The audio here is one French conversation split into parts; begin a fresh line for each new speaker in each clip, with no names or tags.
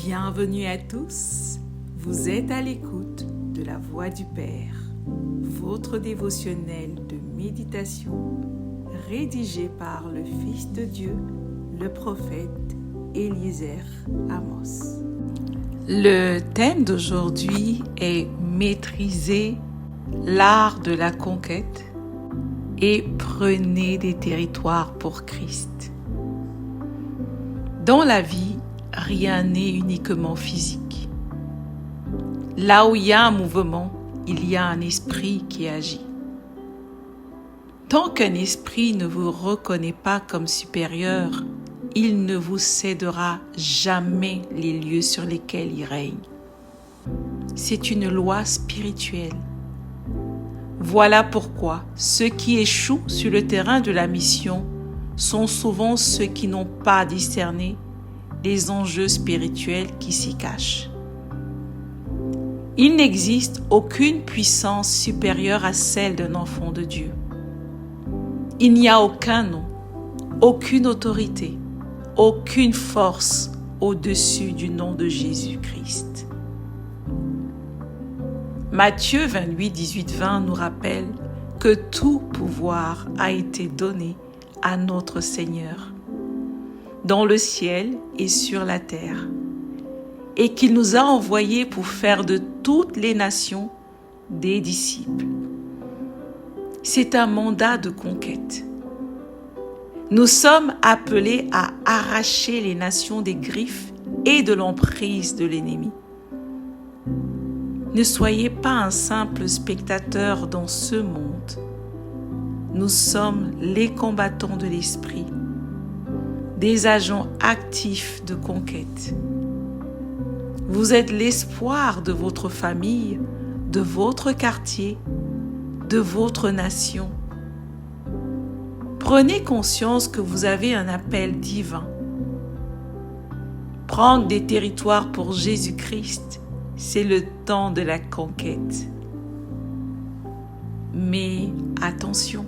Bienvenue à tous, vous êtes à l'écoute de la Voix du Père, votre dévotionnel de méditation rédigé par le Fils de Dieu, le prophète Eliezer Amos. Le thème d'aujourd'hui est maîtriser l'art de la conquête et prenez des territoires pour Christ. Dans la vie, rien n'est uniquement physique. Là où il y a un mouvement, il y a un esprit qui agit. Tant qu'un esprit ne vous reconnaît pas comme supérieur, il ne vous cédera jamais les lieux sur lesquels il règne. C'est une loi spirituelle. Voilà pourquoi ceux qui échouent sur le terrain de la mission sont souvent ceux qui n'ont pas discerné les enjeux spirituels qui s'y cachent. Il n'existe aucune puissance supérieure à celle d'un enfant de Dieu. Il n'y a aucun nom, aucune autorité, aucune force au-dessus du nom de Jésus-Christ. Matthieu 28, 18, 20 nous rappelle que tout pouvoir a été donné à notre Seigneur, dans le ciel et sur la terre, et qu'il nous a envoyés pour faire de toutes les nations des disciples. C'est un mandat de conquête. Nous sommes appelés à arracher les nations des griffes et de l'emprise de l'ennemi. Ne soyez pas un simple spectateur dans ce monde. Nous sommes les combattants de l'esprit, des agents actifs de conquête. Vous êtes l'espoir de votre famille, de votre quartier, de votre nation. Prenez conscience que vous avez un appel divin. Prendre des territoires pour Jésus-Christ, c'est le temps de la conquête. Mais attention,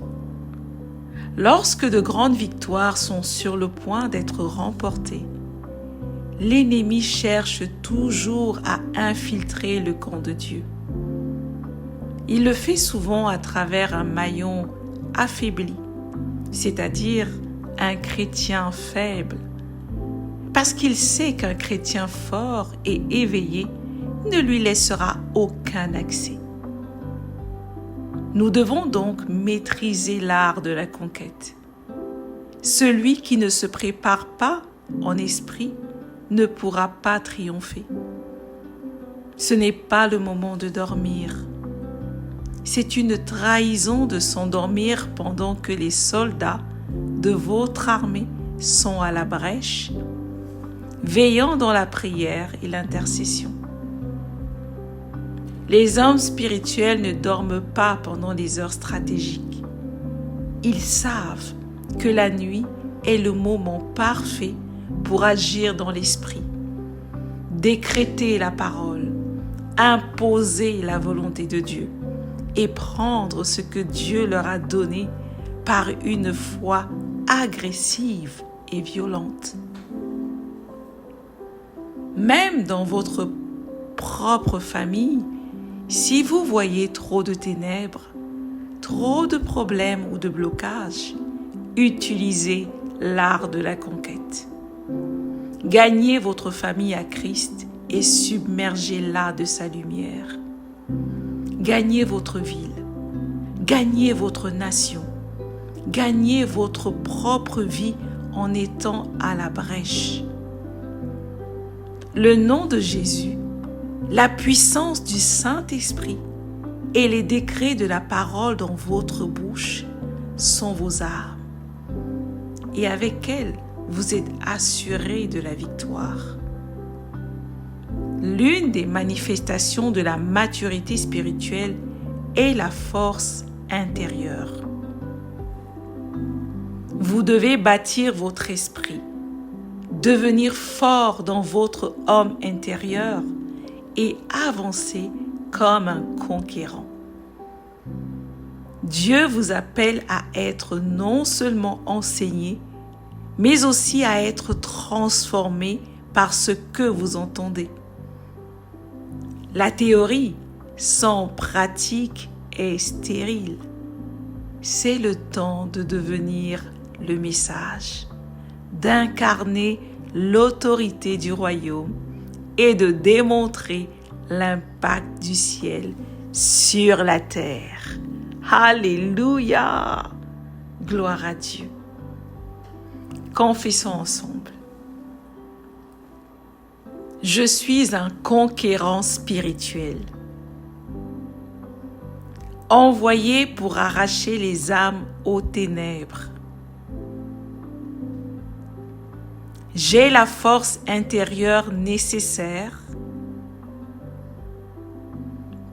lorsque de grandes victoires sont sur le point d'être remportées, l'ennemi cherche toujours à infiltrer le camp de Dieu. Il le fait souvent à travers un maillon affaibli, c'est-à-dire un chrétien faible, parce qu'il sait qu'un chrétien fort et éveillé ne lui laissera aucun accès. Nous devons donc maîtriser l'art de la conquête. Celui qui ne se prépare pas en esprit ne pourra pas triompher. Ce n'est pas le moment de dormir. C'est une trahison de s'endormir pendant que les soldats de votre armée sont à la brèche, veillant dans la prière et l'intercession. Les hommes spirituels ne dorment pas pendant les heures stratégiques. Ils savent que la nuit est le moment parfait pour agir dans l'esprit, décréter la parole, imposer la volonté de Dieu et prendre ce que Dieu leur a donné par une foi agressive et violente. Même dans votre propre famille, si vous voyez trop de ténèbres, trop de problèmes ou de blocages, utilisez l'art de la conquête. Gagnez votre famille à Christ et submergez-la de sa lumière. Gagnez votre ville, gagnez votre nation, gagnez votre propre vie en étant à la brèche. Le nom de Jésus, la puissance du Saint-Esprit et les décrets de la parole dans votre bouche sont vos armes. Et avec elles, vous êtes assurés de la victoire. L'une des manifestations de la maturité spirituelle est la force intérieure. Vous devez bâtir votre esprit, devenir fort dans votre homme intérieur et avancer comme un conquérant. Dieu vous appelle à être non seulement enseigné, mais aussi à être transformé par ce que vous entendez. La théorie sans pratique est stérile. C'est le temps de devenir le message, d'incarner l'autorité du royaume et de démontrer l'impact du ciel sur la terre. Alléluia! Gloire à Dieu. Confessons ensemble. Je suis un conquérant spirituel, envoyé pour arracher les âmes aux ténèbres. J'ai la force intérieure nécessaire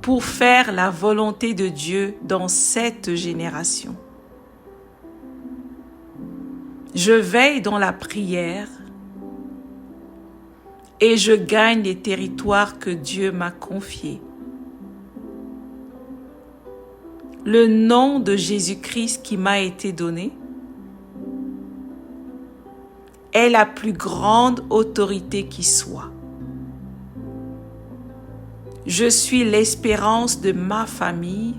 pour faire la volonté de Dieu dans cette génération. Je veille dans la prière et je gagne les territoires que Dieu m'a confiés. Le nom de Jésus-Christ qui m'a été donné est la plus grande autorité qui soit. Je suis l'espérance de ma famille,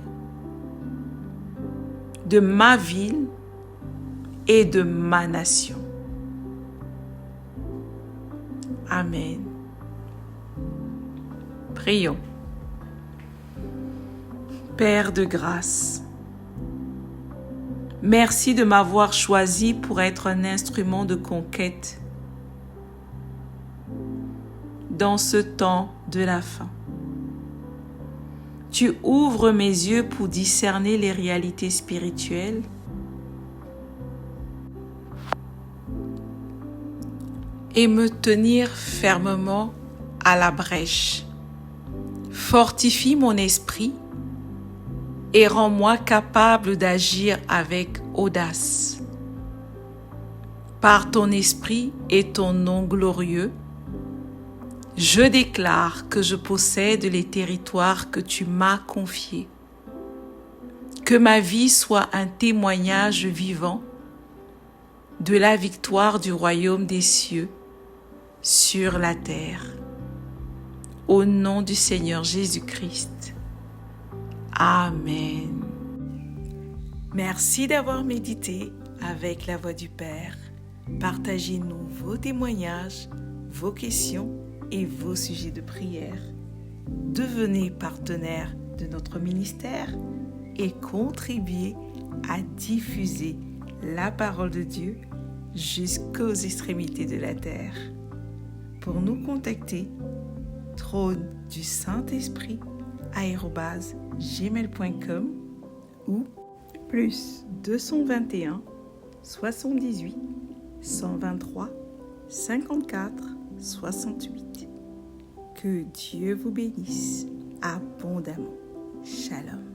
de ma ville et de ma nation. Amen. Prions. Père de grâce, merci de m'avoir choisi pour être un instrument de conquête dans ce temps de la fin. Tu ouvres mes yeux pour discerner les réalités spirituelles et me tenir fermement à la brèche. Fortifie mon esprit et rends-moi capable d'agir avec audace. Par ton esprit et ton nom glorieux, je déclare que je possède les territoires que tu m'as confiés. Que ma vie soit un témoignage vivant de la victoire du royaume des cieux sur la terre. Au nom du Seigneur Jésus-Christ. Amen. Merci d'avoir médité avec la Voix du Père. Partagez-nous vos témoignages, vos questions et vos sujets de prière. Devenez partenaire de notre ministère et contribuez à diffuser la parole de Dieu jusqu'aux extrémités de la terre. Pour nous contacter, trône du Saint-Esprit @gmail.com ou plus 221 78 123 54 68. Que Dieu vous bénisse abondamment. Shalom.